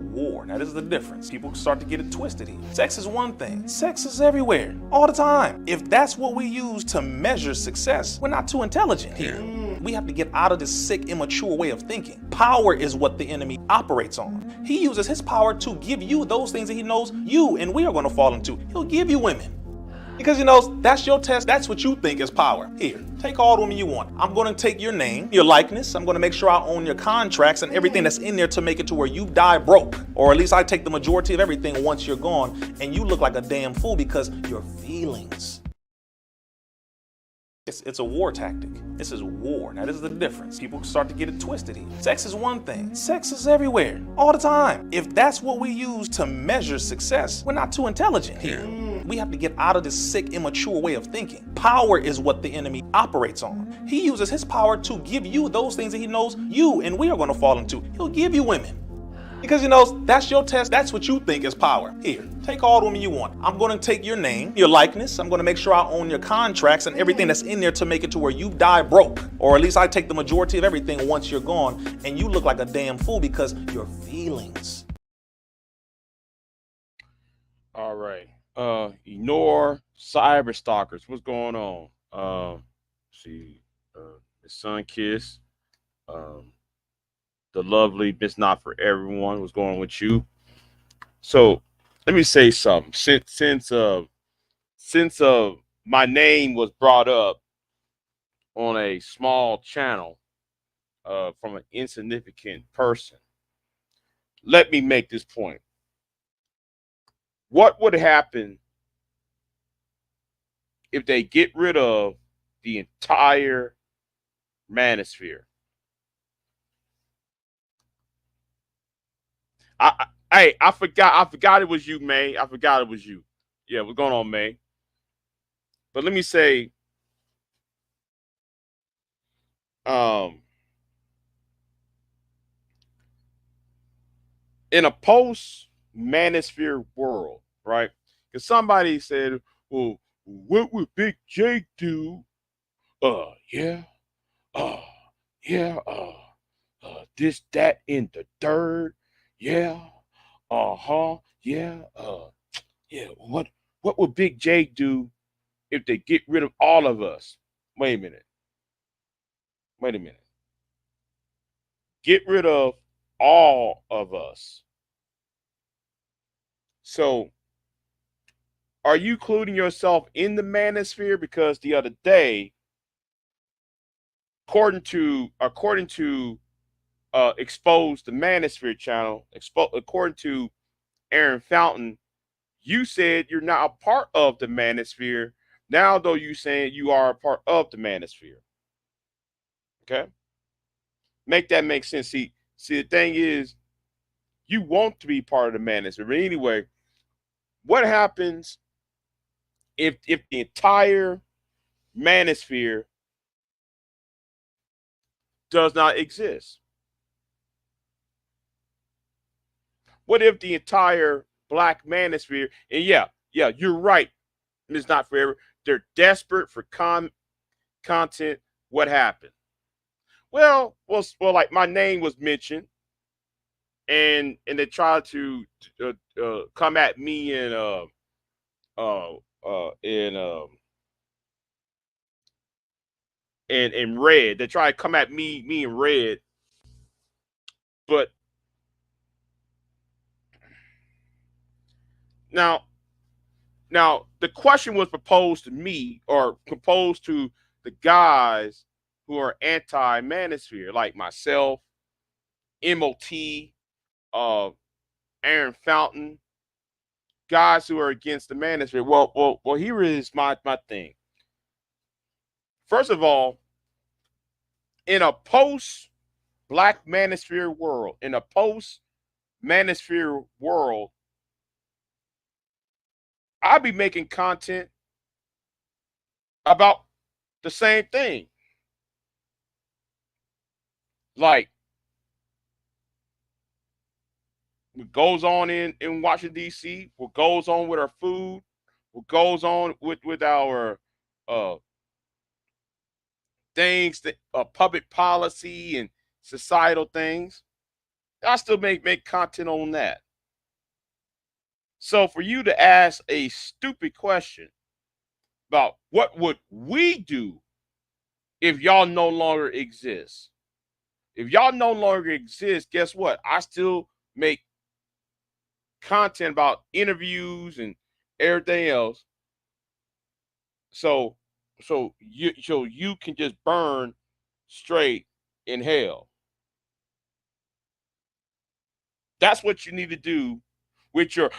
war. Now, this is the difference. People start to get it twisted here. Sex is one thing. Sex is everywhere, all the time. If that's what we use to measure success, we're not too intelligent here. We have to get out of this sick, immature way of thinking. Power is what the enemy operates on. He uses his power to give you those things that he knows you and we are going to fall into. He'll give you women. Because he knows that's your test. That's what you think is power. Here, take all the women you want. I'm going to take your name, your likeness. I'm going to make sure I own your contracts and everything that's in there to make it to where you die broke. Or at least I take the majority of everything once you're gone and you look like a damn fool because your feelings. It's a war tactic. This is war. Now, this is the difference. People start to get it twisted here. Sex is one thing. Sex is everywhere, all the time. If that's what we use to measure success, we're not too intelligent here. We have to get out of this sick, immature way of thinking. Power is what the enemy operates on. He uses his power to give you those things that he knows you and we are going to fall into. He'll give you women. Because he knows that's your test. That's what you think is power. Here, take all the women you want. I'm going to take your name, your likeness. I'm going to make sure I own your contracts and everything that's in there to make it to where you die broke. Or at least I take the majority of everything once you're gone and you look like a damn fool because your feelings. All right. Ignore cyber stalkers. What's going on? See, Miss Sun Kiss, the lovely Miss Not for Everyone. What's going on with you? So let me say something. Since my name was brought up on a small channel from an insignificant person, let me make this point. What would happen if they get rid of the entire Manosphere? I forgot it was you, May. I forgot it was you. Yeah, what's going on, May? But let me say, in a post Manosphere world, right? Because somebody said, well, what would Big Jake do? Yeah, uh, yeah, this, that, in the third, yeah, yeah, yeah. What would Big Jake do if they get rid of all of us? Wait a minute. Wait a minute. Get rid of all of us. So, are you including yourself in the Manosphere? Because the other day, according to Expose the Manosphere channel, according to Aaron Fountain, you said you're not a part of the Manosphere. Now, though, you saying you are a part of the Manosphere. Okay, make that make sense. See, the thing is, you want to be part of the Manosphere. But anyway, what happens if the entire Manosphere does not exist? What if the entire Black Manosphere, and yeah, you're right, it's not forever. They're desperate for content. What happened? Well, like my name was mentioned, and they tried to come at me in red. They tried to come at me in red, but now the question was proposed to me or proposed to the guys who are anti-Manosphere, like myself, MOT, Aaron Fountain, guys who are against the Manosphere. Well, here is my thing. First of all, in a post-Black Manosphere world, I'll be making content about the same thing. Like what goes on in Washington, D.C., what goes on with our food, what goes on with our things, that public policy and societal things. I still make content on that. So for you to ask a stupid question about what would we do if y'all no longer exist? If y'all no longer exist, guess what? I still make content about interviews and everything else. So you can just burn straight in hell. That's what you need to do with your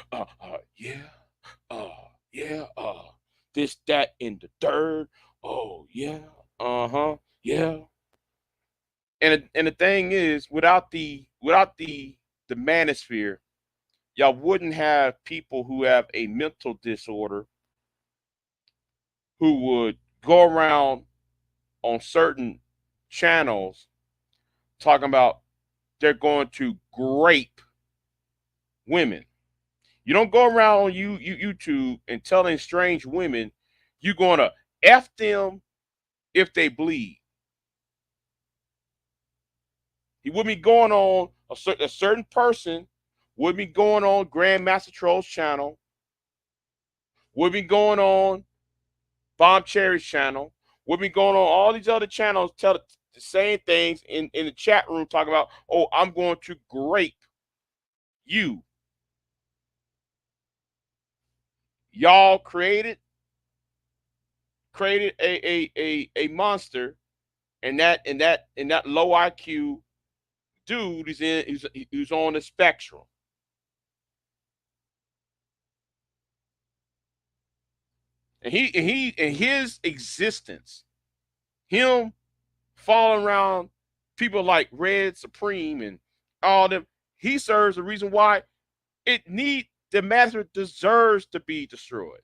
yeah, uh yeah, this, that, and the third. Oh yeah, yeah. And the thing is, without the manosphere, y'all wouldn't have people who have a mental disorder who would go around on certain channels talking about they're going to grape women. You don't go around on YouTube and telling strange women you're going to F them if they bleed. He would be going on a certain person would be going on Grandmaster Troll's channel, would be going on Bob Cherry's channel, would be going on all these other channels, tell the same things in the chat room, talking about, oh, I'm going to grape you. Y'all created a monster, and that low IQ dude who's on the spectrum. And in his existence, him following around people like Red Supreme and all them, he serves the reason why the master deserves to be destroyed.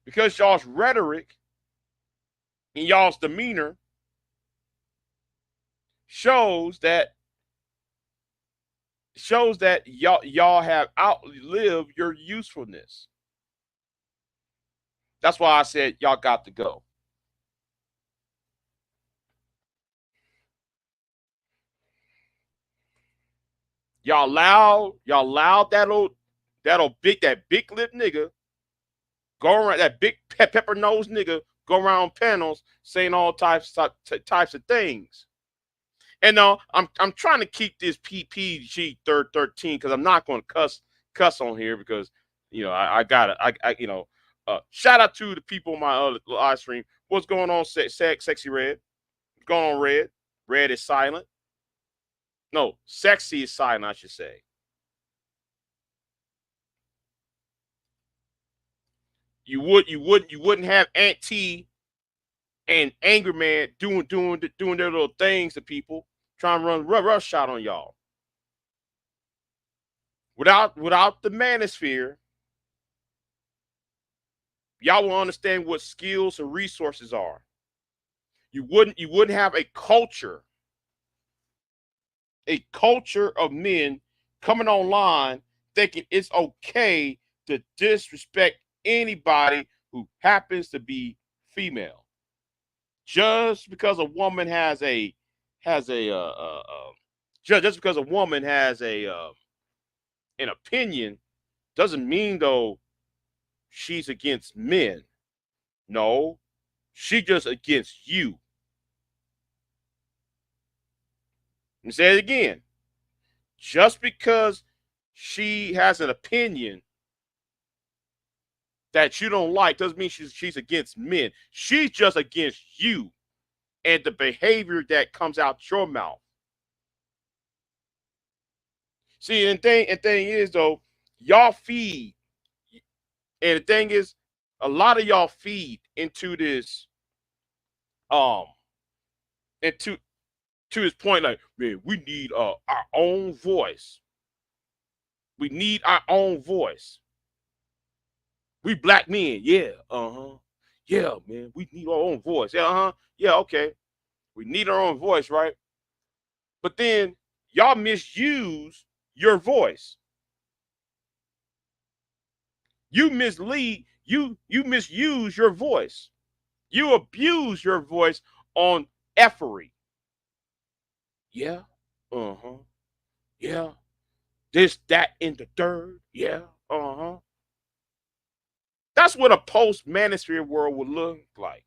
Because y'all's rhetoric and y'all's demeanor shows that y'all have outlived your usefulness. That's why I said y'all got to go. Y'all allowed that big lip nigga go around, that big pepper nose nigga go around panels saying all types of things. And no, I'm trying to keep this PPG 13 because I'm not going to cuss on here because I got it. Shout out to the people on my other live stream. What's going on, sexy Red? What's going on, Red? Red is silent. No, sexy is silent, I should say. You wouldn't have Aunt T and Angry Man doing their little things to people, trying to run rush shot on y'all. Without the manosphere, y'all will understand what skills and resources are. You wouldn't have a culture of men coming online thinking it's okay to disrespect anybody who happens to be female. Just because a woman has a just because a woman has an opinion doesn't mean though she's against men. No, she just against you. Let me say it again. Just because she has an opinion that you don't like doesn't mean she's against men. She's just against you and the behavior that comes out your mouth. See, and thing is though, y'all feed, and the thing is, a lot of y'all feed into this, into his point, like, man, we need our own voice. We need our own voice. We black men, yeah, yeah, man, we need our own voice. Yeah, yeah, okay, we need our own voice, right? But then y'all misuse your voice. You mislead. You misuse your voice. You abuse your voice on effery. Yeah. Uh-huh. Yeah. This, that, and the third. Yeah. Uh-huh. That's what a post-manosphere world would look like.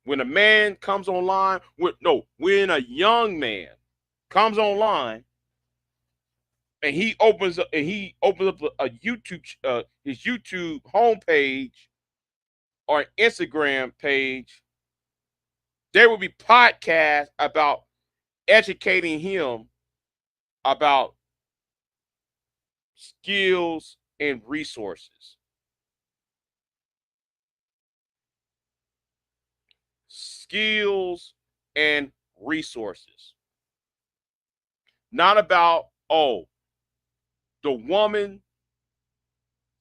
When a man comes online, when a young man comes online and he opens up a YouTube his YouTube homepage or Instagram page, there will be podcasts about educating him about skills and resources. Skills and resources. Not about, oh, the woman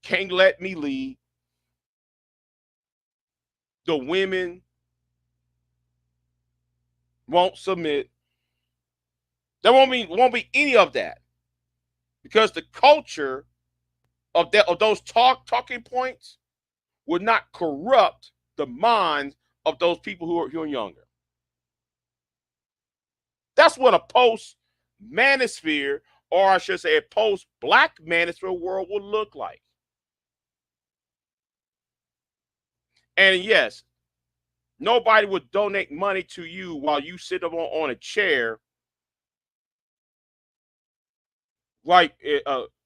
can't let me lead. The women won't submit. There won't be any of that because the culture of those talking points would not corrupt the minds of those people who are younger. That's what a post manosphere, or I should say a post black manosphere world would look like. And yes, nobody would donate money to you while you sit up on a chair, like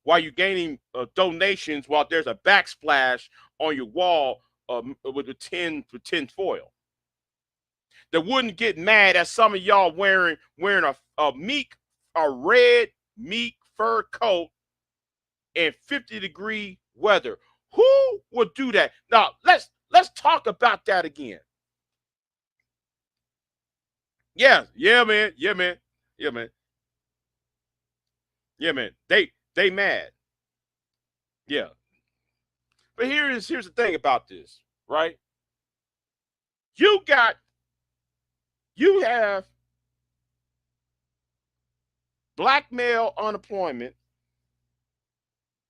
while you're gaining donations while there's a backsplash on your wall with a tin foil. That wouldn't get mad at some of y'all wearing a red meek fur coat in 50-degree weather. Who would do that? Now let's talk about that again. Yeah, yeah, man, yeah, man, yeah, man, yeah, man. They mad. Yeah. But here's the thing about this, right? You got you have black male unemployment.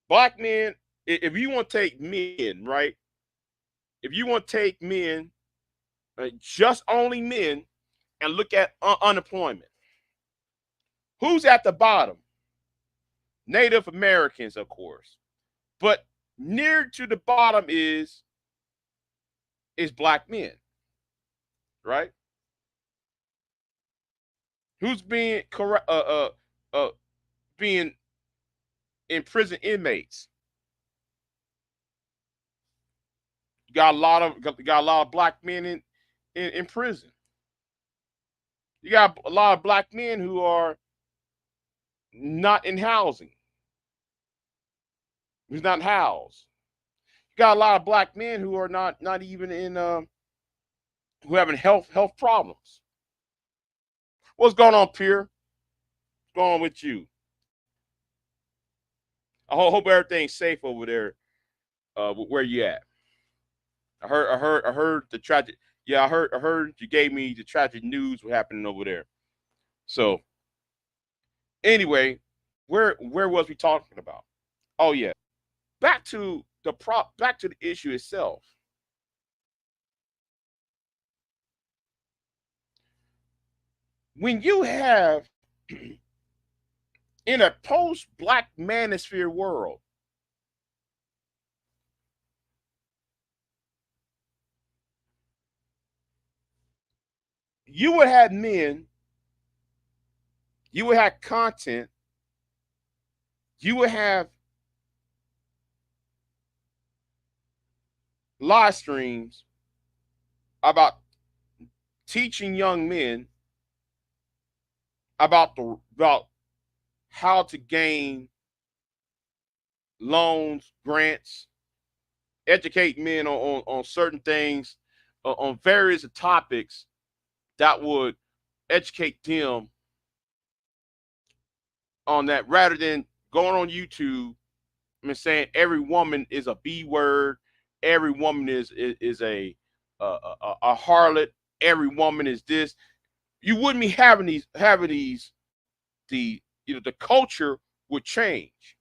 Black men, if you want to take men, right? If you want to take men, just only men, and look at unemployment, who's at the bottom? Native Americans, of course. But near to the bottom is black men, right? Who's being correct being in prison inmates? You got a lot of black men in prison. You got a lot of black men who are not in housing, who's not housed. You got a lot of black men who are not even in who having health problems. What's going on, Pierre? What's going on with you? I hope everything's safe over there. Where you at? I heard the tragic. Yeah, I heard you gave me the tragic news what happening over there. So anyway, where was we talking about? Oh yeah, back to the issue itself. When you have in a post black manosphere world, you would have men, you would have content, you would have live streams about teaching young men about how to gain loans, grants, educate men on certain things, on various topics that would educate them on that rather than going on YouTube and saying every woman is a B word, every woman is a harlot, every woman is this. You wouldn't be having these the culture would change.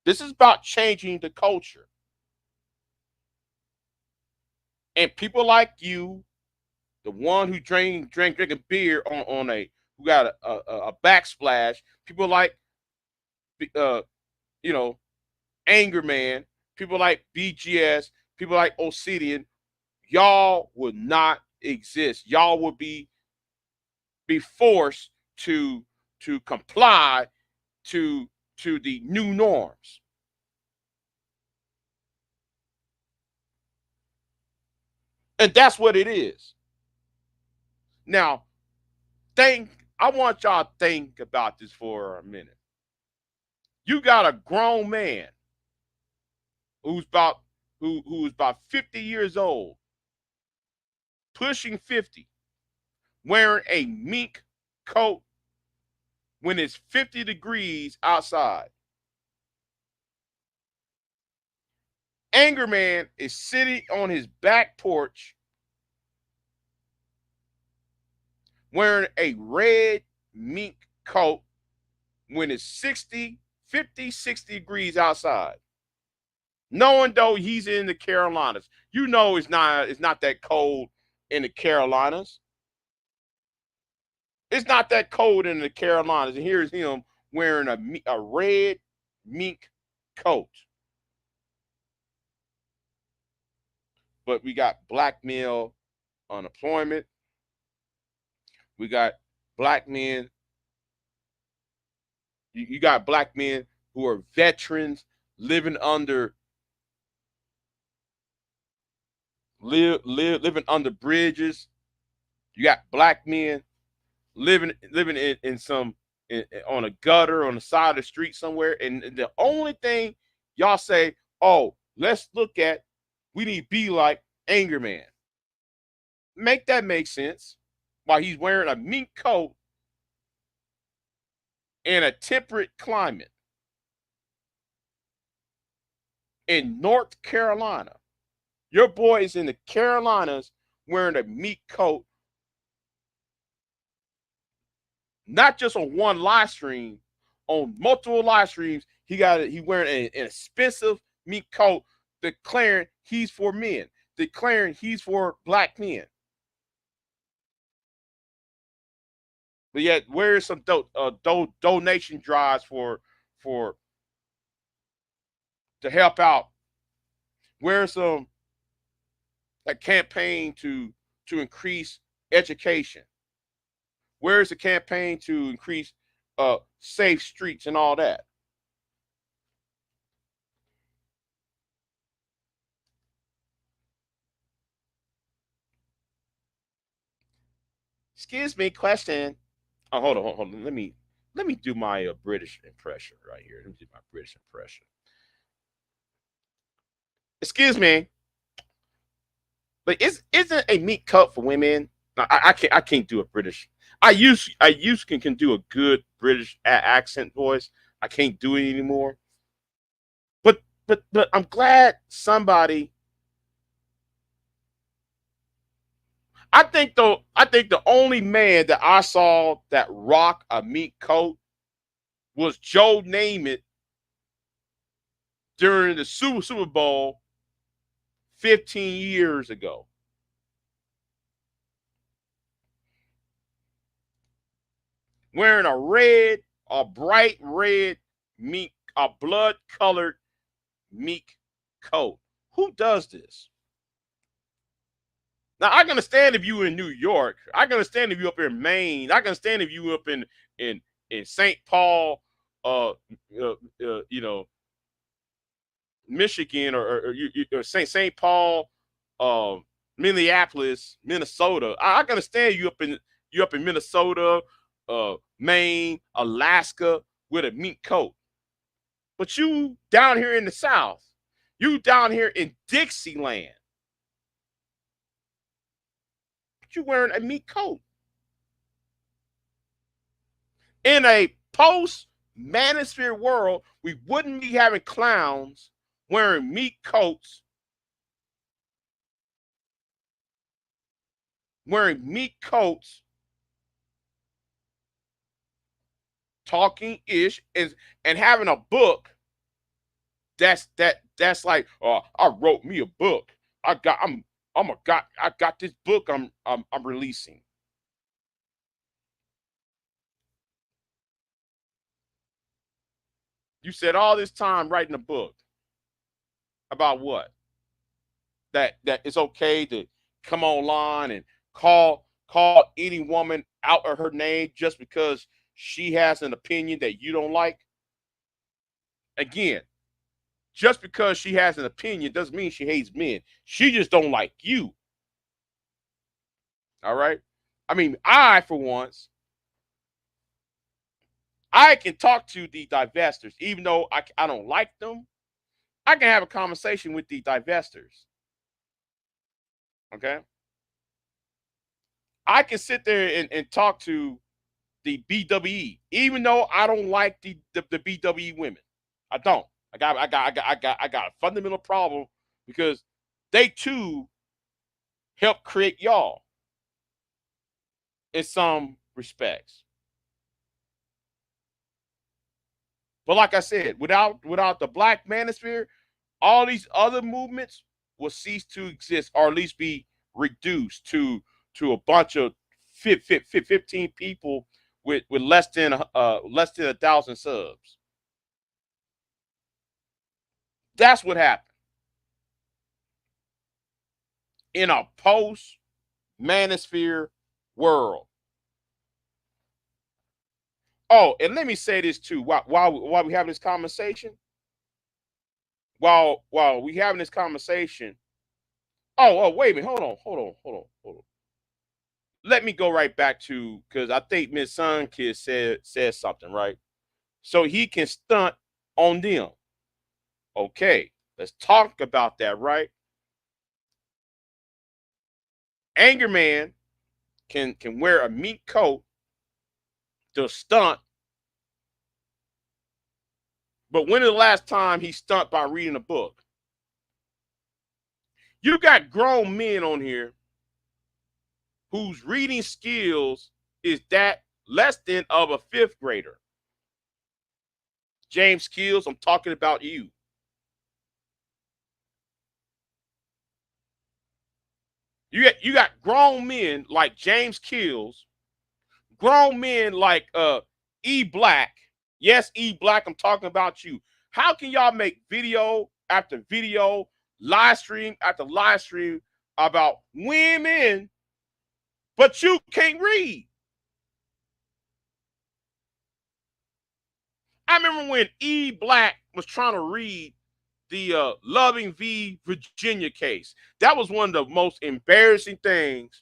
This is about changing the culture. And people like you the one who drinking beer on a who got a backsplash. People like uh you know Anger Man, people like BGS, people like Obsidian. Y'all would not exist. Y'all would be forced to comply to the new norms. And that's what it is. Now, I want y'all to think about this for a minute. You got a grown man who's about who's about 50 years old, pushing 50, wearing a mink coat when it's 50 degrees outside. Anger Man is sitting on his back porch wearing a red mink coat when it's 60, 50, 60 degrees outside. Knowing though he's in the Carolinas. You know it's not that cold in the Carolinas. It's not that cold in the Carolinas. And here's him wearing a red mink coat. But we got black male unemployment. We got black men. You got black men who are veterans living under living under bridges. You got black men living in some on a gutter on the side of the street somewhere, and the only thing y'all say, oh, let's look at, we need to be like Anger Man. Make that make sense? While he's wearing a mink coat in a temperate climate in North Carolina. Your boy is in the Carolinas wearing a mink coat, not just on one live stream, on multiple live streams. He wearing an expensive mink coat, declaring he's for men, declaring he's for black men. But yet, where's some donation drives for to help out? Where's some a campaign to increase education? Where's the campaign to increase safe streets and all that? Excuse me, question. Oh, hold on, hold on. Let me do my British impression right here. Let me do my British impression. Excuse me, but isn't a meat cut for women? No, I can't do a British. I used can do a good British accent voice. I can't do it anymore. But I'm glad somebody. I think the only man that I saw that rock a meat coat was Joe Namath during the Super Bowl 15 years ago. Wearing a bright red meat, a blood colored meat coat. Who does this? Now I can understand if you in New York. I can understand if you up in Maine. I can understand if you up in St. Paul, you know, Michigan, or St. Paul, Minneapolis, Minnesota. I can understand you up in Minnesota, Maine, Alaska with a mink coat. But you down here in the South, you down here in Dixieland, but you wearing a mink coat. In a post Manosphere world, we wouldn't be having clowns wearing meat coats, talking ish, and having a book that's like, oh, I wrote me a book. I got this book I'm releasing. You said all this time writing a book about what? That it's okay to come online and call any woman out of her name just because she has an opinion that you don't like. Again, just because she has an opinion doesn't mean she hates men. She just don't like you. All right. I mean, I for once, I can talk to the divestors, even though I don't like them. I can have a conversation with the divestors. Okay. I can sit there and talk to the BWE, even though I don't like the BWE women. I don't. I got a fundamental problem because they too help create y'all in some respects. But like I said, without the Black Manosphere, all these other movements will cease to exist, or at least be reduced to a bunch of 15 people with less than 1,000 subs. That's what happened in a post Manosphere world. Oh, and let me say this too. While we having this conversation, while we having this conversation. Oh, wait a minute. Hold on. Let me go right back to, because I think Miss Sun Kid said something, right? So he can stunt on them. Okay, let's talk about that, right? Anger Man can wear a meat coat to stunt, but when is the last time he stunt by reading a book? You got grown men on here whose reading skills is that less than of a fifth grader. James Kills, I'm talking about you. You got grown men like James Kills, grown men like E Black. Yes, E Black, I'm talking about you. How can y'all make video after video, live stream after live stream about women, but you can't read? I remember when E Black was trying to read the Loving v. Virginia case. That was one of the most embarrassing things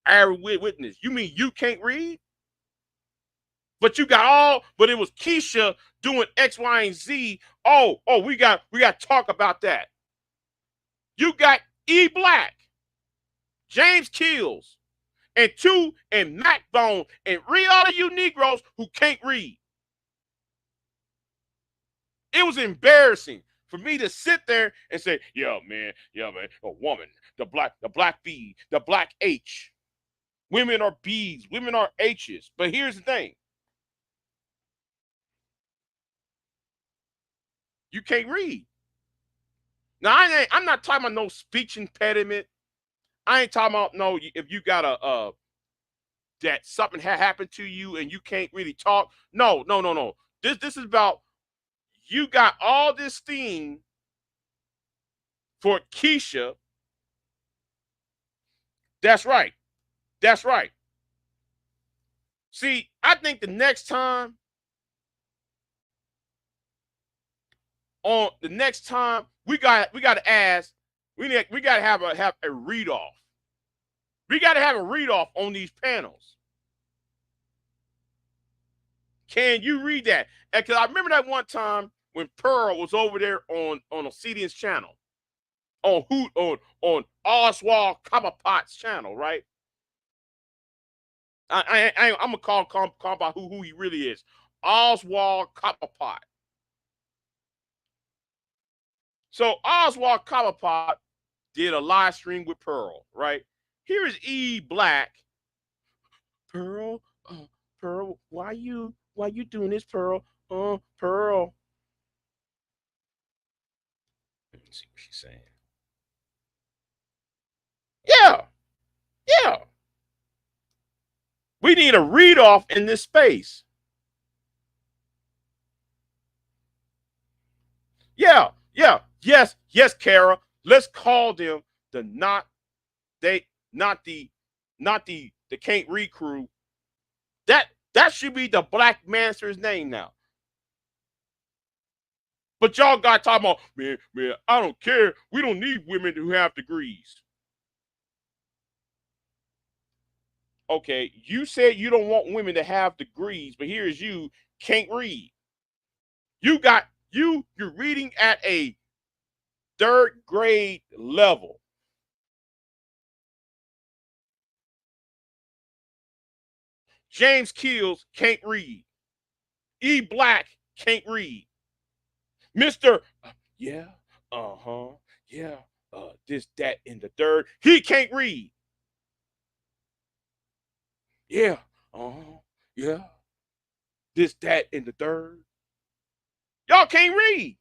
I ever witnessed. You mean you can't read? But but it was Keisha doing X, Y, and Z. We got to talk about that. You got E Black, James Kills, and Mac Bone, and all of you Negroes who can't read. It was embarrassing for me to sit there and say, yeah, man, a woman, the black B, the black H. Women are B's, women are H's. But here's the thing. You can't read. Now, I'm not talking about no speech impediment. I ain't talking about no, if you got that something happened to you and you can't really talk. No. This is about, you got all this thing for Keisha. That's right. That's right. See, I think the next time we got to ask, we got to have a read off. We got to have a read off on these panels. Can you read that? Because I remember that one time when Pearl was over there on Obsidian's channel, on Oswald Cobblepot's channel, right? I'm gonna call about who he really is, Oswald Cobblepot. So Oswald Cobblepot did a live stream with Pearl, right? Here is E Black. Pearl, Pearl, why you doing this, Pearl? Pearl. Let me see what she's saying. We need a read off in this space. Yeah, yeah, yes, Kara. Let's call them the not the can't read crew. That should be the Black Master's name now. But y'all got talking about, man, I don't care. We don't need women who have degrees. Okay, you said you don't want women to have degrees, but here's you can't read. You're reading at a third grade level. James Kills can't read. E Black can't read. Mr. Yeah, uh-huh, yeah, this, that, and the third. He can't read. Yeah, uh-huh, yeah, this, that, and the third. Y'all can't read.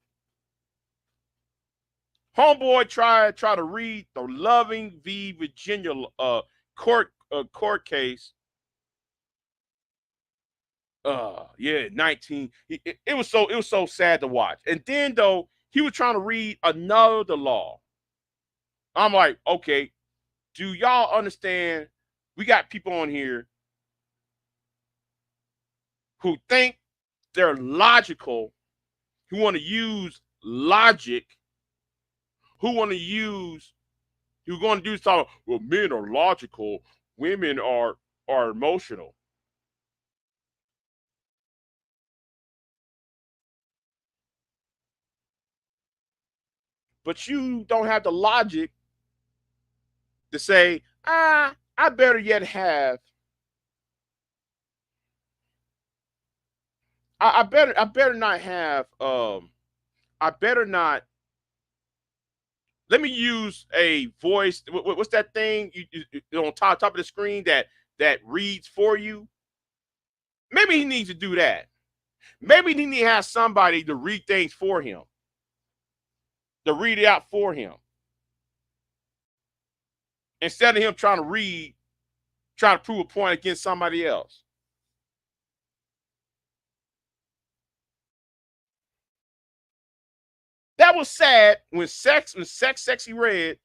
Homeboy try to read the Loving v. Virginia court case. Yeah, 19. It was so sad to watch. And then though he was trying to read another law. I'm like, okay, do y'all understand? We got people on here who think they're logical, who want to use logic, who want to use, who going to do something. Well, men are logical, women are emotional. But you don't have the logic to say, I better yet have. I better not have. I better not. Let me use a voice. What's that thing you on top of the screen that reads for you? Maybe he needs to do that. Maybe he needs to have somebody to read things for him, to read it out for him, instead of him trying to prove a point against somebody else. That was sad when Sexy Red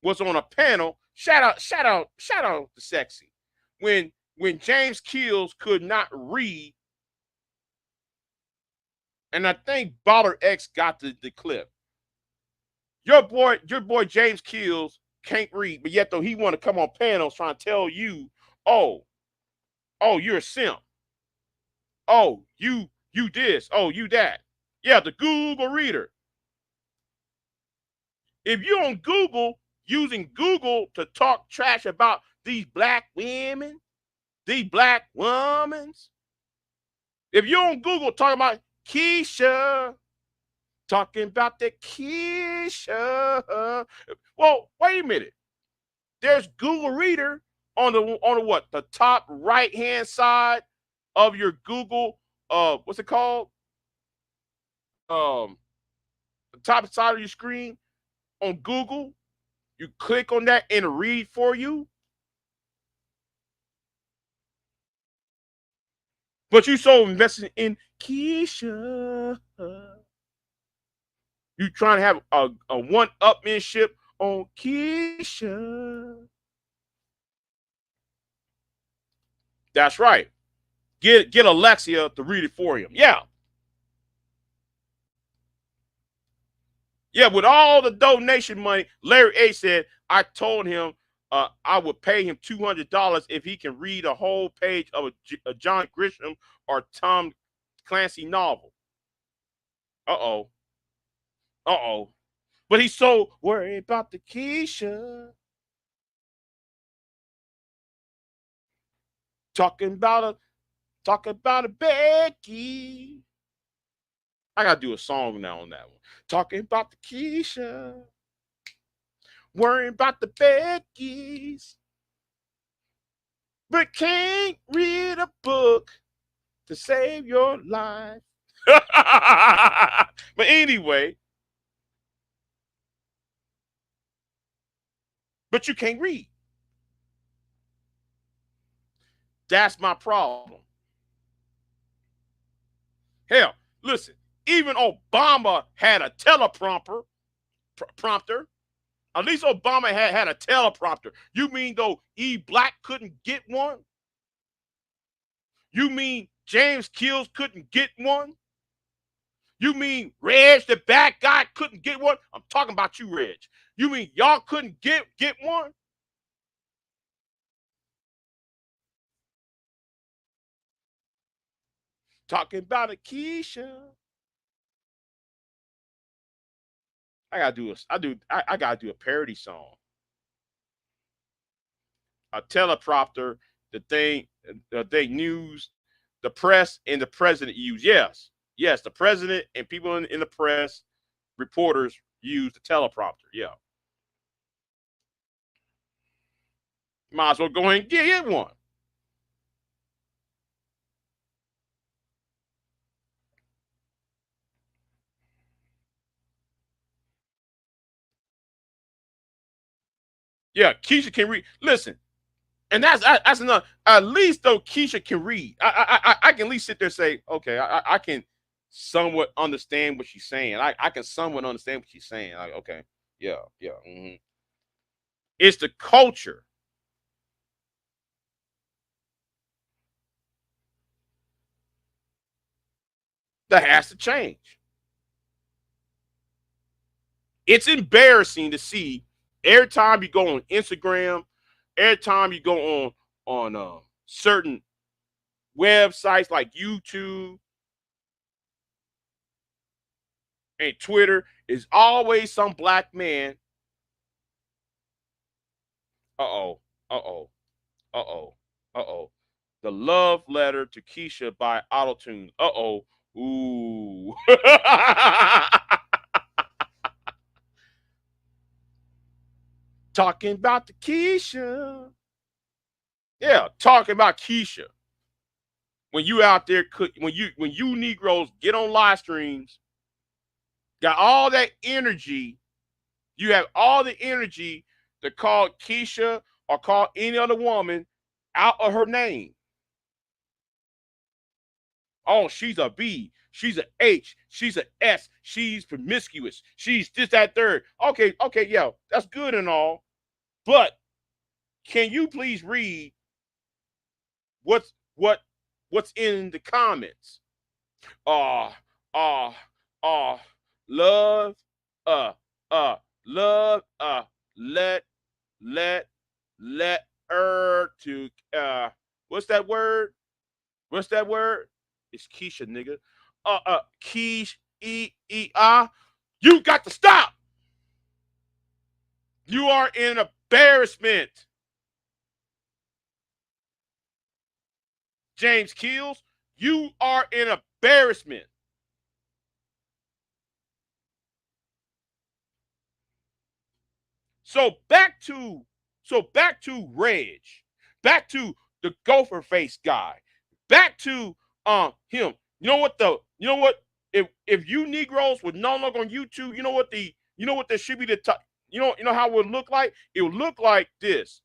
was on a panel. Shout out to Sexy. When James Kills could not read, and I think Baller X got the clip. Your boy James Kills can't read, but yet though he want to come on panels trying to tell you, oh, you're a simp. Oh, you this. Oh, you that. Yeah, the Google reader. If you're on Google using Google to talk trash about these black women, these black women, if you're on Google talking about Keisha, talking about the Keisha, well, wait a minute. There's Google Reader on the what? The top right hand side of your Google, what's it called? The top side of your screen on Google. You click on that and read for you. But you so invested in Keisha. You trying to have a one-upmanship on Keisha. That's right. Get Alexia to read it for him. Yeah. Yeah, with all the donation money, Larry A said, I told him I would pay him $200 if he can read a whole page of a John Grisham or Tom Clancy novel. Uh-oh. Uh-oh. But he's so worried about the Keisha. Talking about a Becky. I gotta do a song now on that one. Talking about the Keisha. Worrying about the Beckys. But can't read a book to save your life. But anyway, but you can't read. That's my problem. Hell, listen, even Obama had a teleprompter. Prompter. At least Obama had a teleprompter. You mean though E Black couldn't get one? You mean James Kills couldn't get one? You mean Reg, the bad guy, couldn't get one? I'm talking about you, Reg. You mean y'all couldn't get one? Talking about a Keisha. I gotta do a parody song. A teleprompter, the news, the press, and the president use. Yes, the president and people in the press, reporters use the teleprompter. Yeah, might as well go ahead and get one. Yeah, Keisha can read. Listen, and that's enough. At least though Keisha can read. I can at least sit there and say, okay, I can somewhat understand what she's saying. I can somewhat understand what she's saying. Like, okay, yeah, yeah. It's the culture that has to change. It's embarrassing to see every time you go on Instagram, every time you go on certain websites like YouTube and Twitter, is always some black man. Uh-oh, uh-oh, uh-oh, uh-oh. The Love Letter to Keisha by Autotune. Uh-oh. Ooh. Talking about the Keisha. Yeah, talking about Keisha. When you out there, when you Negroes get on live streams, got all that energy, you have all the energy to call Keisha or call any other woman out of her name. Oh, she's a B, she's an H, she's an S, she's promiscuous, she's this, that, third. Okay, yeah, that's good and all. But can you please read what's in the comments? Ah, ah, ah, love, uh, love, let, let, let her to, what's that word? What's that word? It's Keisha, nigga. Keish, you got to stop. You are in embarrassment. James Kills, you are in embarrassment. So back to Reg, back to the gopher face guy, back to him. You know what, if you Negroes were no longer on YouTube, you know what there should be the top, you know how it would look like? It would look like this.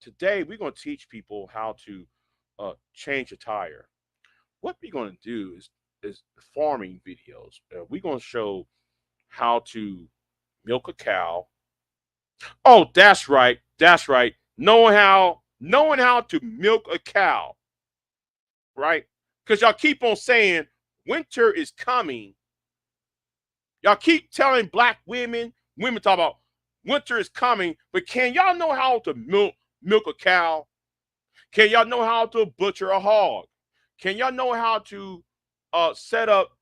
Today we're gonna teach people how to change a tire. What we're gonna do is farming videos. We're gonna show how to milk a cow. Oh, that's right. That's right. Knowing how to milk a cow, right? Because y'all keep on saying winter is coming. Y'all keep telling black women talk about winter is coming, but can y'all know how to milk a cow? Can y'all know how to butcher a hog? Can y'all know how to set up?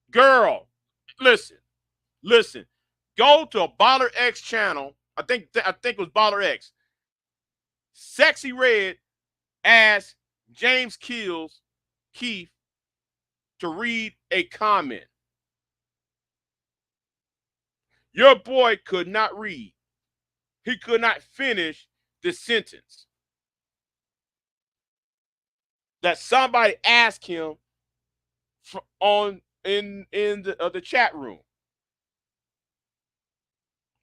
Girl, listen. Go to a Baller X channel. I think it was Baller X. Sexy Red asked James Kills Keith to read a comment. Your boy could not read. He could not finish the sentence that somebody asked him in the chat room.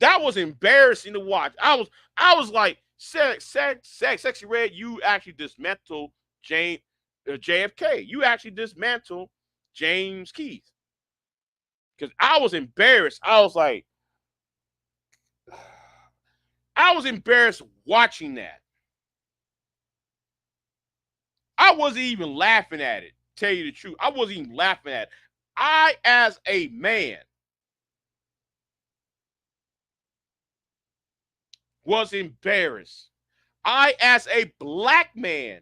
That was embarrassing to watch. I was like, Sexy Red, you actually dismantled JFK. You actually dismantled James Keith. Because I was embarrassed. I was embarrassed watching that. I wasn't even laughing at it. Tell you the truth, I wasn't even laughing at it. I, as a man, was embarrassed. I, as a black man,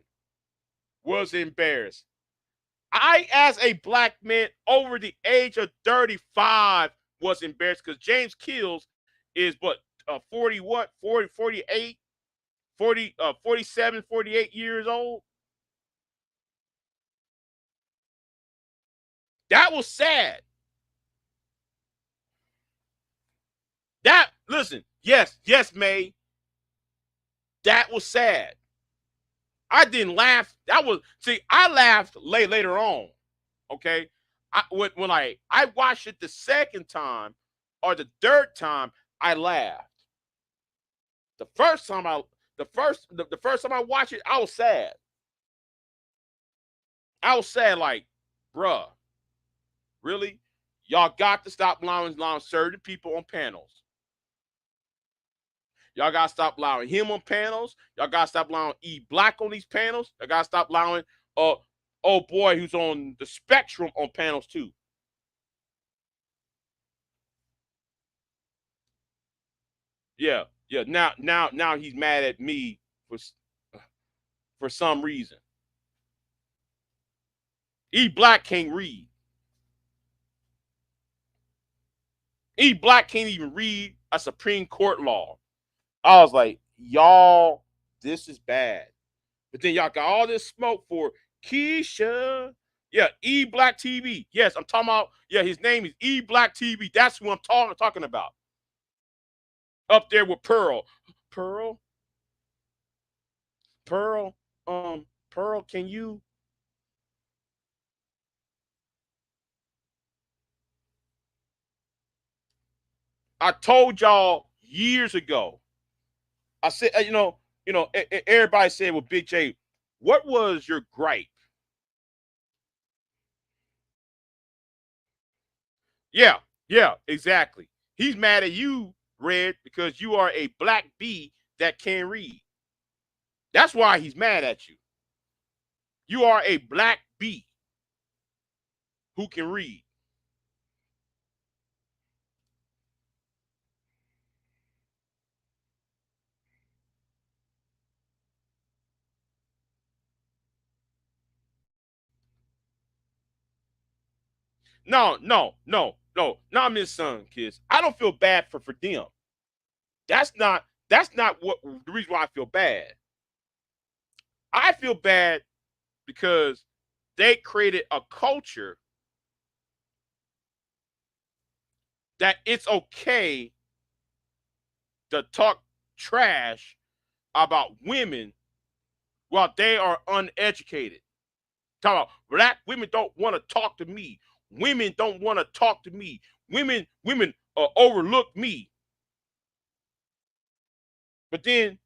was embarrassed. I, as a black man over the age of 35, was embarrassed because James Kills is what, 40, what, 40, 48, 40, 47, 48 years old. That was sad. Listen, yes, May. That was sad. I didn't laugh. I laughed later on. Okay. When I watched it the second time or the third time, I laughed. The first time I watched it, I was sad. I was sad, like, bruh, really? Y'all got to stop allowing certain people on panels. Y'all gotta stop allowing him on panels. Y'all gotta stop allowing E Black on these panels. Y'all gotta stop allowing oh boy who's on the spectrum on panels too. Yeah. Now he's mad at me for some reason. E Black can't read. E Black can't even read a Supreme Court law. I was like, y'all, this is bad. But then y'all got all this smoke for Keisha. Yeah, E Black TV. Yes, I'm talking about, yeah, his name is E Black TV. That's who I'm talking about. Up there with Pearl. Pearl, can you? I told y'all years ago. I said, everybody said, well, Big J, what was your gripe? Yeah, exactly. He's mad at you, Red, because you are a black bee that can read. That's why he's mad at you. You are a black bee who can read. No, not Miss Son, kids. I don't feel bad for them. That's not what the reason why I feel bad. I feel bad because they created a culture that it's okay to talk trash about women while they are uneducated. Talk about black women don't want to talk to me. Women don't want to talk to me. Women overlook me. But then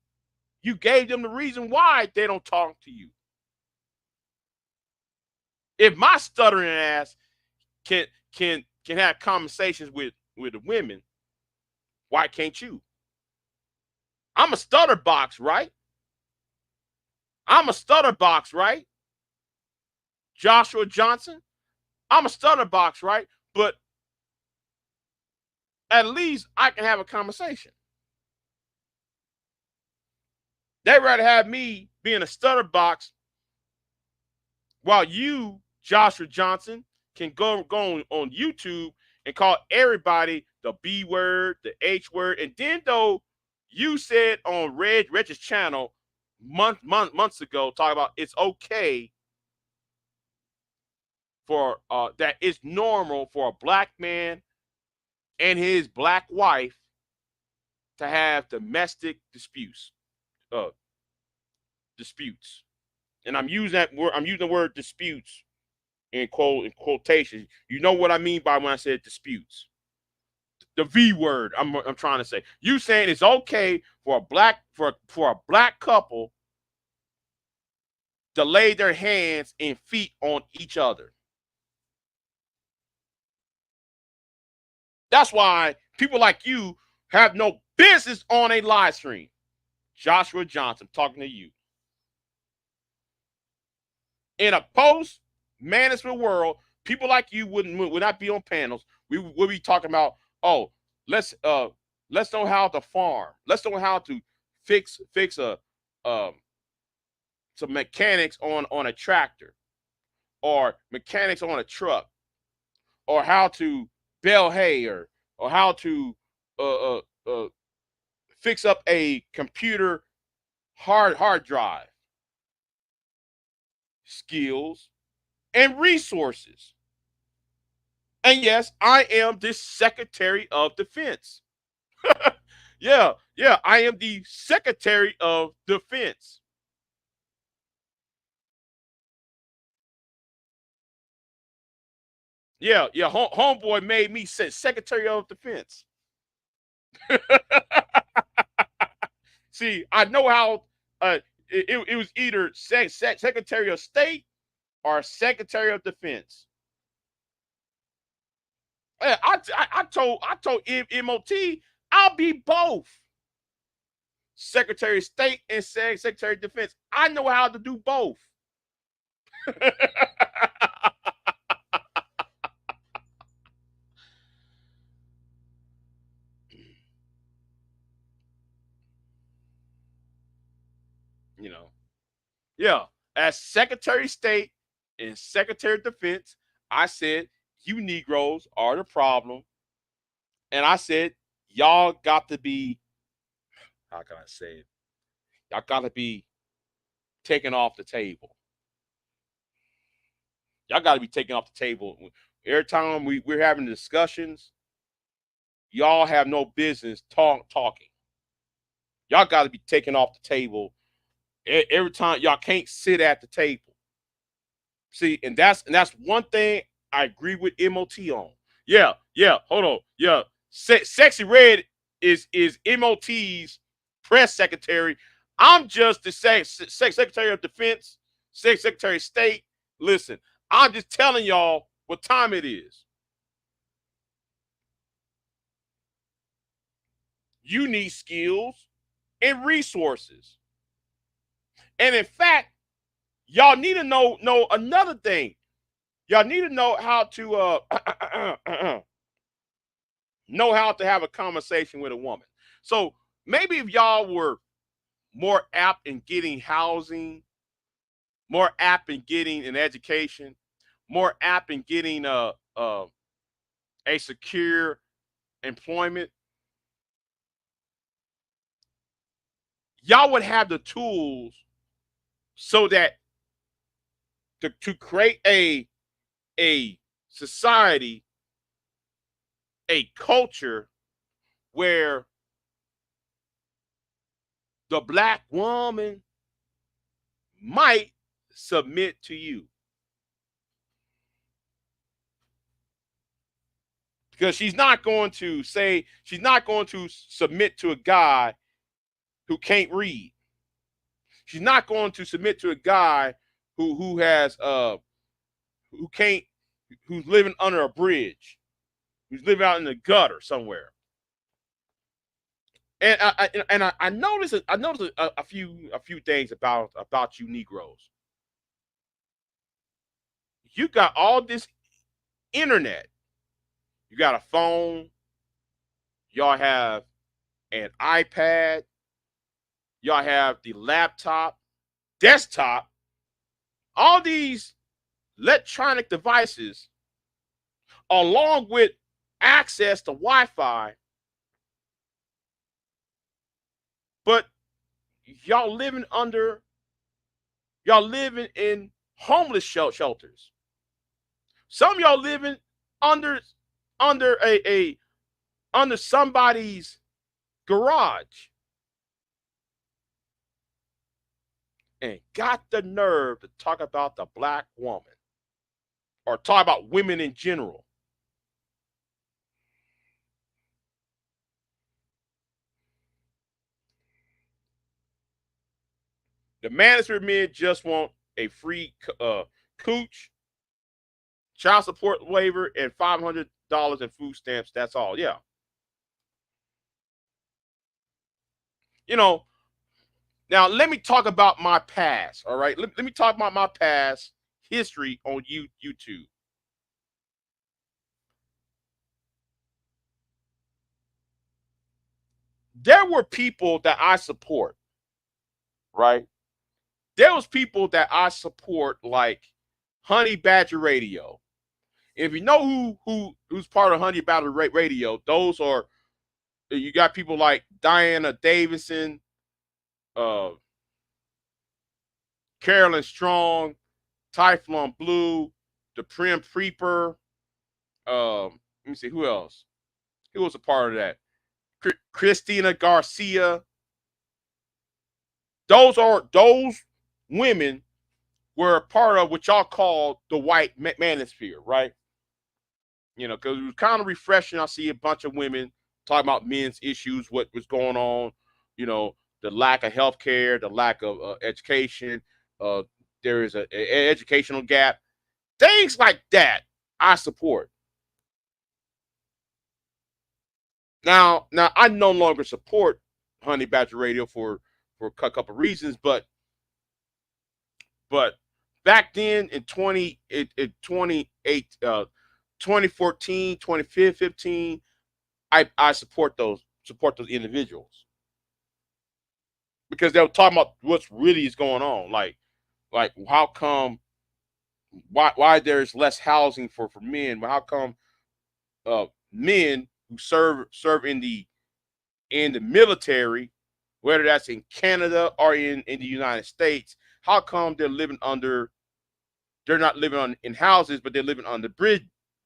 you gave them the reason why they don't talk to you. If my stuttering ass can have conversations with the women, why can't you? I'm a stutter box, right? I'm a stutter box, right? Joshua Johnson, I'm a stutter box, right? But at least I can have a conversation. They'd rather have me being a stutter box while you, Joshua Johnson, can go on YouTube and call everybody the B word, the H word. And then though you said on Reg's channel months ago, talking about it's okay for that it's normal for a black man and his black wife to have domestic uh, disputes. And I'm using that word. I'm using the word disputes in quotation. You know what I mean by when I said disputes. the V word. I'm trying to say. You saying it's okay for a black couple to lay their hands and feet on each other. That's why people like you have no business on a live stream. Joshua Johnson talking to you. In a post management world, people like you would not be on panels. We would be talking about, oh, let's know how to farm. Let's know how to fix a some mechanics on a tractor, or mechanics on a truck, or how to bale hay, or how to uh, uh, uh, fix up a computer hard drive. Skills and resources. And yes, I am the Secretary of Defense. Yeah, I am the Secretary of Defense. Yeah, homeboy made me Secretary of Defense. See, I know how it was either Secretary of State or Secretary of Defense. I told MOT I'll be both. Secretary of State and Secretary of Defense. I know how to do both. you know, yeah. As Secretary of State and Secretary of Defense, I said, you Negroes are the problem. And I said, y'all got to be, how can I say it? Y'all got to be taken off the table. Y'all got to be taken off the table. Every time we're having discussions, y'all have no business talking. Y'all got to be taken off the table every time. Y'all can't sit at the table. See, and that's one thing I agree with MOT on. Yeah. Hold on. Yeah, Sexy Red is MOT's press secretary. I'm just the Secretary of Defense, Secretary of State. Listen, I'm just telling y'all what time it is. You need skills and resources. And in fact, y'all need to know another thing. Y'all need to know how to know how to have a conversation with a woman. So maybe if y'all were more apt in getting housing, more apt in getting an education, more apt in getting a secure employment, y'all would have the tools so that to create a society, a culture where the black woman might submit to you. Because she's not going to submit to a guy who can't read. She's not going to submit to a guy who has who can't who's living under a bridge, who's living out in the gutter somewhere. And I noticed a few things about you Negroes. You got all this internet. You got a phone. Y'all have an iPad. Y'all have the laptop, desktop. All these electronic devices, along with access to Wi-Fi. But y'all living in homeless shelters. Some of y'all living under under somebody's garage, and got the nerve to talk about the black woman or talk about women in general. The Manosphere men just want a free cooch, child support waiver, and $500 in food stamps. That's all. Yeah. You know, now let me talk about my past. All right. Let me talk about my past history on YouTube. There were people that I support, right? There was people that I support like Honey Badger Radio. If you know who's part of Honey Badger Radio, those are, you got people like Diana Davidson, uh, Carolyn Strong, Typhon Blue, the Prim Preeper. Let me see who else. Who was a part of that? Christina Garcia. Those women were a part of what y'all call the white manosphere, right? You know, because it was kind of refreshing. I see a bunch of women talking about men's issues, what was going on, you know, the lack of health care, the lack of education. Uh, there is an educational gap. Things like that I support. Now I no longer support Honey Badger Radio for a couple of reasons, but back then in 2014, 2015, I support those individuals because they were talking about what's really is going on. Like how come why there's less housing for men? How come men who serve in the military, whether that's in Canada or in the United States, how come they're not living in houses, but they're living on the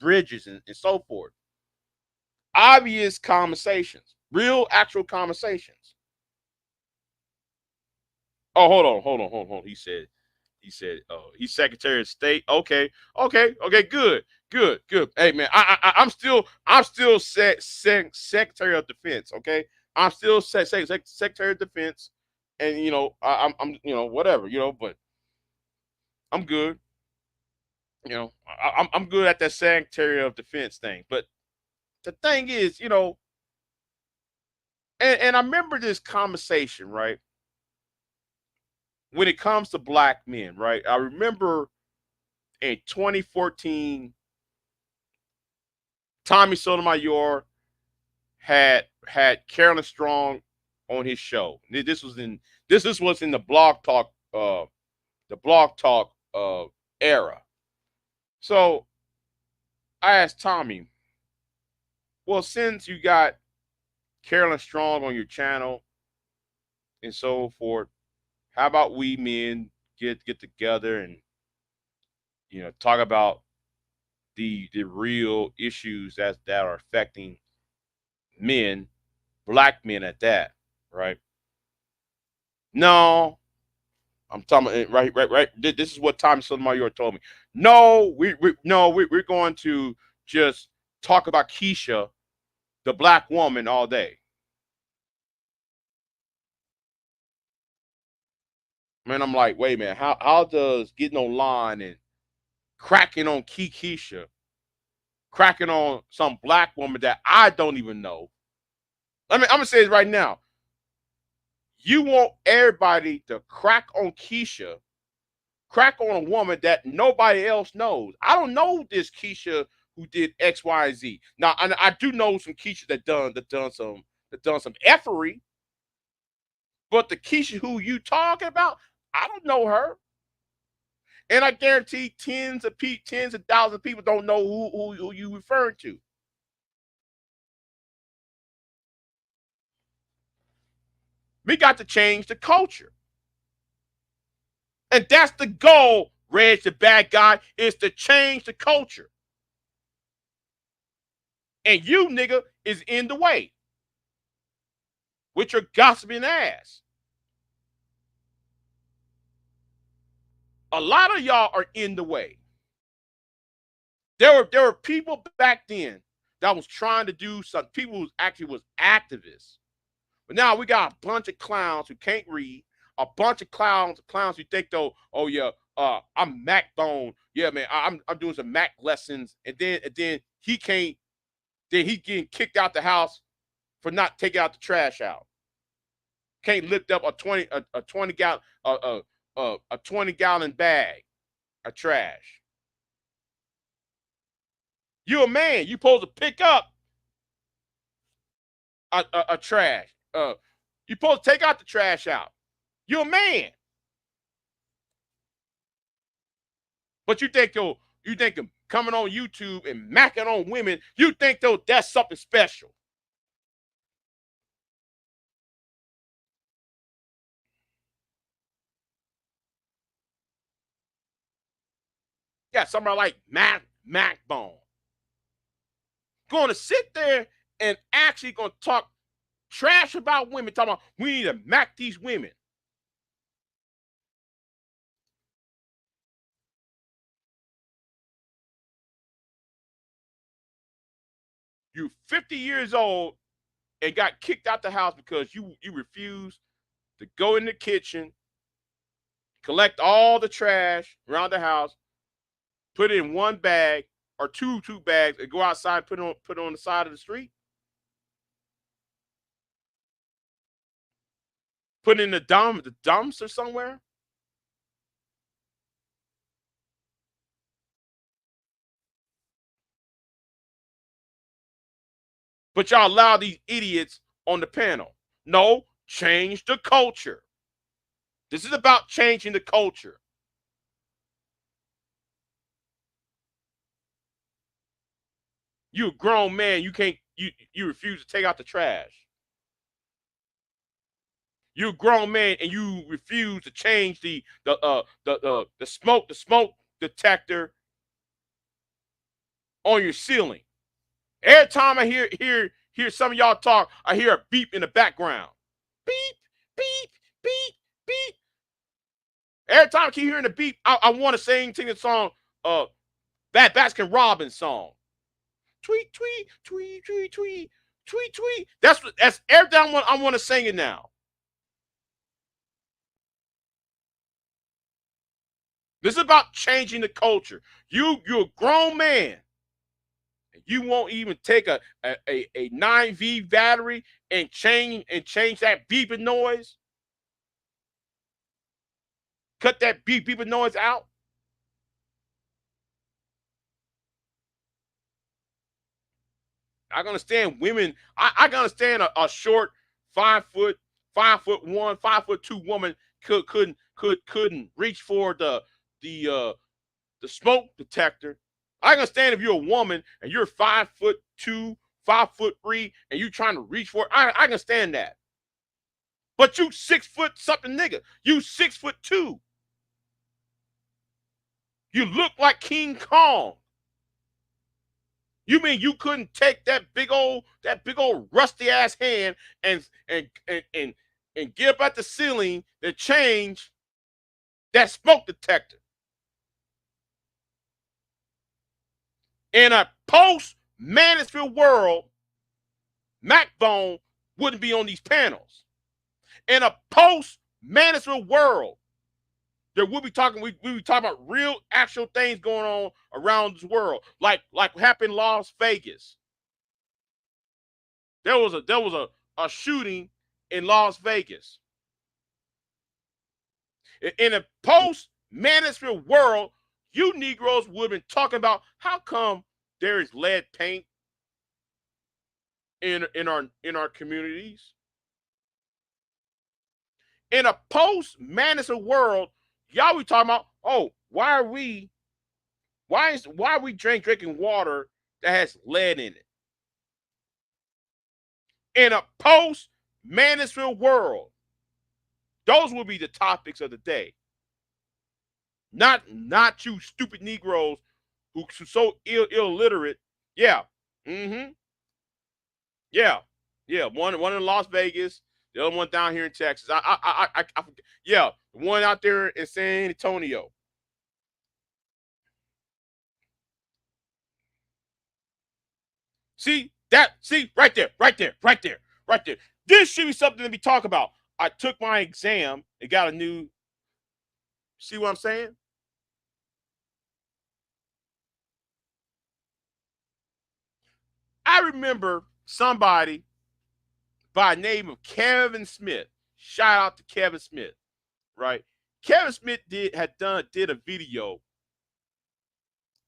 bridges and so forth? Obvious conversations, real actual conversations. Oh, hold on. He said, oh, he's Secretary of State. Okay, good. Hey man, I'm still Secretary of Defense. Okay, I'm still Secretary of Defense, and you know I'm you know whatever you know, but I'm good. You know I'm good at that Secretary of Defense thing. But the thing is, you know, and I remember this conversation, right? When it comes to black men, right? I remember in 2014, Tommy Sotomayor had Carolyn Strong on his show. This was in the blog talk era. So I asked Tommy, well, since you got Carolyn Strong on your channel and so forth, how about we men get together and, you know, talk about the real issues that are affecting men, black men at that, right? No, I'm talking right. This is what Tommy Sotomayor told me. No, we're going to just talk about Keisha, the black woman, all day. Man, I'm like, wait a minute, how does getting online and cracking on Keisha, cracking on some black woman that I don't even know? I mean, I'm gonna say it right now. You want everybody to crack on Keisha, crack on a woman that nobody else knows. I don't know this Keisha who did X, Y, and Z. Now, I do know some Keisha that done some effery, but the Keisha who you talking about, I don't know her. And I guarantee tens of thousands of people don't know who you referring to. We got to change the culture. And that's the goal, Reg the bad guy, is to change the culture. And you, nigga, is in the way with your gossiping ass. A lot of y'all are in the way. There were people back then that was trying to do something. People who actually was activists. But now we got a bunch of clowns who can't read, a bunch of clowns who think though, oh yeah, I'm Mac Bone. Yeah, man, I'm doing some Mac lessons, and then he can't. Then he getting kicked out the house for not taking out the trash out. Can't lift up a 20 gallon a 20-gallon bag of trash. You a man. You supposed to pick up a trash. You supposed to take out the trash out. You a man. But you think coming on YouTube and macking on women, you think though that's something special. Yeah, somebody like Mac Bone. Going to sit there and actually going to talk trash about women, talking about we need to mac these women. You 50 years old and got kicked out the house because you refused to go in the kitchen, collect all the trash around the house, put it in one bag or two bags, and go outside, put it on the side of the street, put it in the dumps or somewhere. But y'all allow these idiots on the panel. No, change the culture. This is about changing the culture. You a grown man, you can't you refuse to take out the trash. You're a grown man and you refuse to change the smoke detector on your ceiling. Every time I hear some of y'all talk, I hear a beep in the background. Beep, beep, beep, beep. Every time I keep hearing the beep, I want to sing the song, that Baskin Robbins song. Tweet, tweet, tweet, tweet, tweet, tweet, tweet. That's everything I want to sing it now. This is about changing the culture. You're a grown man. You won't even take a 9V battery and change that beeping noise. Cut that beeping noise out. I can understand women. I can understand a short 5'1", 5'2" woman couldn't reach for the smoke detector. I can understand if you're a woman and you're 5'2", 5'3", and you trying to reach for it. I can understand that. But you 6 foot something nigga. You 6'2". You look like King Kong. You mean you couldn't take that big old rusty ass hand and get up at the ceiling to change that smoke detector? In a post-Manosphere world, MacBone wouldn't be on these panels. In a post-Manosphere world, there we'll be talking about real actual things going on around this world, like what happened in Las Vegas. There was a shooting in Las Vegas. In a post-Manosphere world, you Negroes would have been talking about how come there is lead paint in our communities. In a post-Manosphere world, y'all be talking about, oh, why are we drinking water that has lead in it? In a post-Manosphere world, those will be the topics of the day. Not you stupid Negroes who so illiterate. Yeah. Mm-hmm. Yeah. Yeah. One in Las Vegas, the other one down here in Texas. Yeah, the one out there in San Antonio. See right there. This should be something to be talked about. I took my exam and got a new. See what I'm saying? I remember somebody by the name of Kevin Smith. Shout out to Kevin Smith, right? Kevin Smith did a video,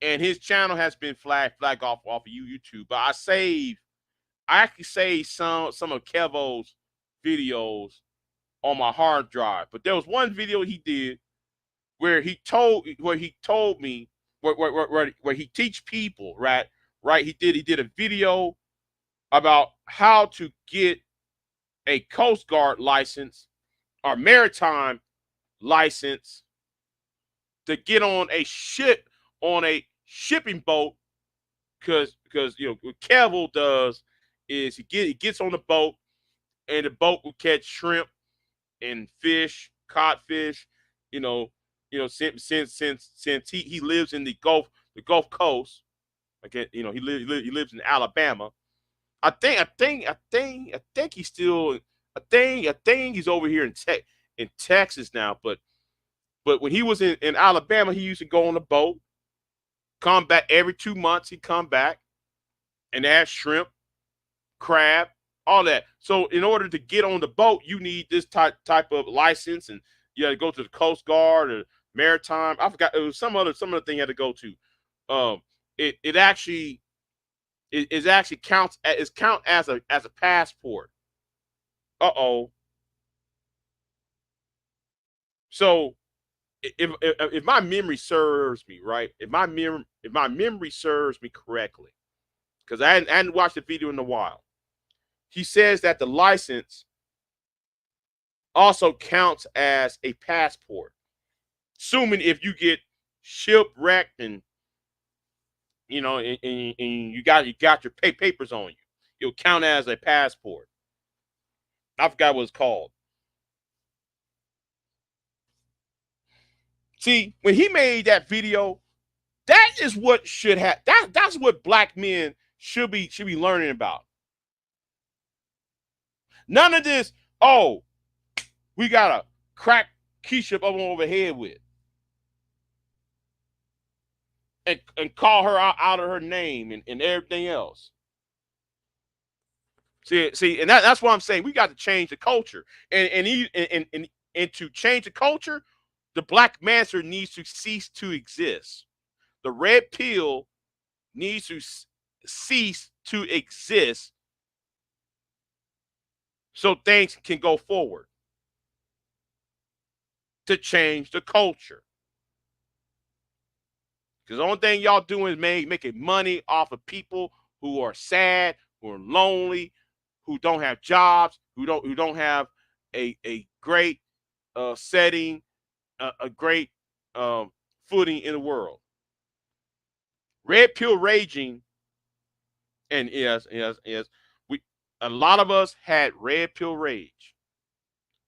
and his channel has been flagged off of YouTube. But I actually saved some of Kevo's videos on my hard drive. But there was one video he did where he told me where he teach people, right. He did a video about how to get a Coast Guard license or maritime license to get on a shipping boat, because what Kevo does is he gets on the boat, and the boat will catch shrimp and fish, codfish, you know, since he lives in the Gulf Coast, like he lives in Alabama. I think he's still I think he's over here in Texas now, but when he was in Alabama, he used to go on the boat, come back every 2 months. He'd come back and add shrimp, crab, all that. So in order to get on the boat, you need this type of license, and you had to go to the Coast Guard or maritime. I forgot, it was some other thing you had to go to. It actually counts as a passport. Uh-oh. So if my memory serves me right, if my memory serves me correctly, because I hadn't watched the video in a while, he says that the license also counts as a passport, assuming if you get shipwrecked and you got your papers on you, it'll count as a passport. I forgot what it's called. See, when he made that video, that is what should have that's what black men should be learning about. None of this, oh, we gotta crack Keisha up over the head with and call her out of her name and everything else. See, and that's what I'm saying. We got to change the culture, and to change the culture, the black master needs to cease to exist. The red pill needs to cease to exist so things can go forward to change the culture. Because the only thing y'all doing is making money off of people who are sad, who are lonely, who don't have jobs, who don't have a great setting, a great footing in the world. Red pill raging, and yes, a lot of us had red pill rage.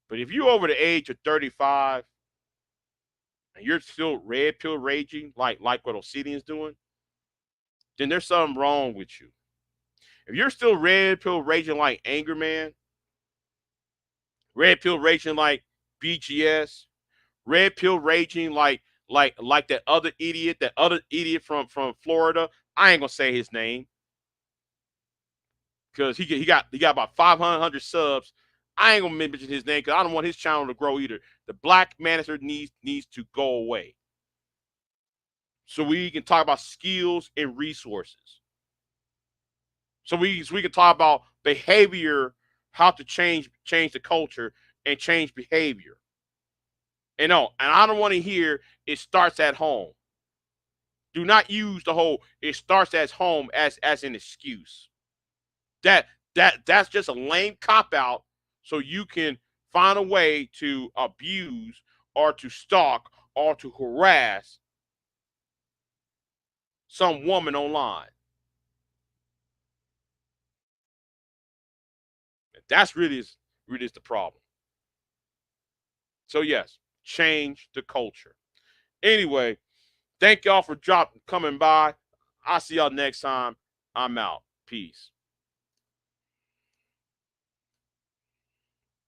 But if you're over the age of 35 and you're still red pill raging like what Obsidian's doing, then there's something wrong with you. If you're still red pill raging like Anger Man, red pill raging like BGS, red pill raging like that other idiot from Florida. I ain't gonna say his name because he got about 500 subs. I ain't gonna mention his name because I don't want his channel to grow either. The Black Manosphere needs to go away, so we can talk about skills and resources. So we can talk about behavior, how to change the culture and change behavior. And I don't want to hear it starts at home. Do not use the whole "it starts at home" as an excuse. That's just a lame cop out, so you can find a way to abuse or to stalk or to harass some woman online. That's really is the problem. So yes, change the culture. Anyway, thank y'all for coming by. I'll see y'all next time. I'm out. Peace.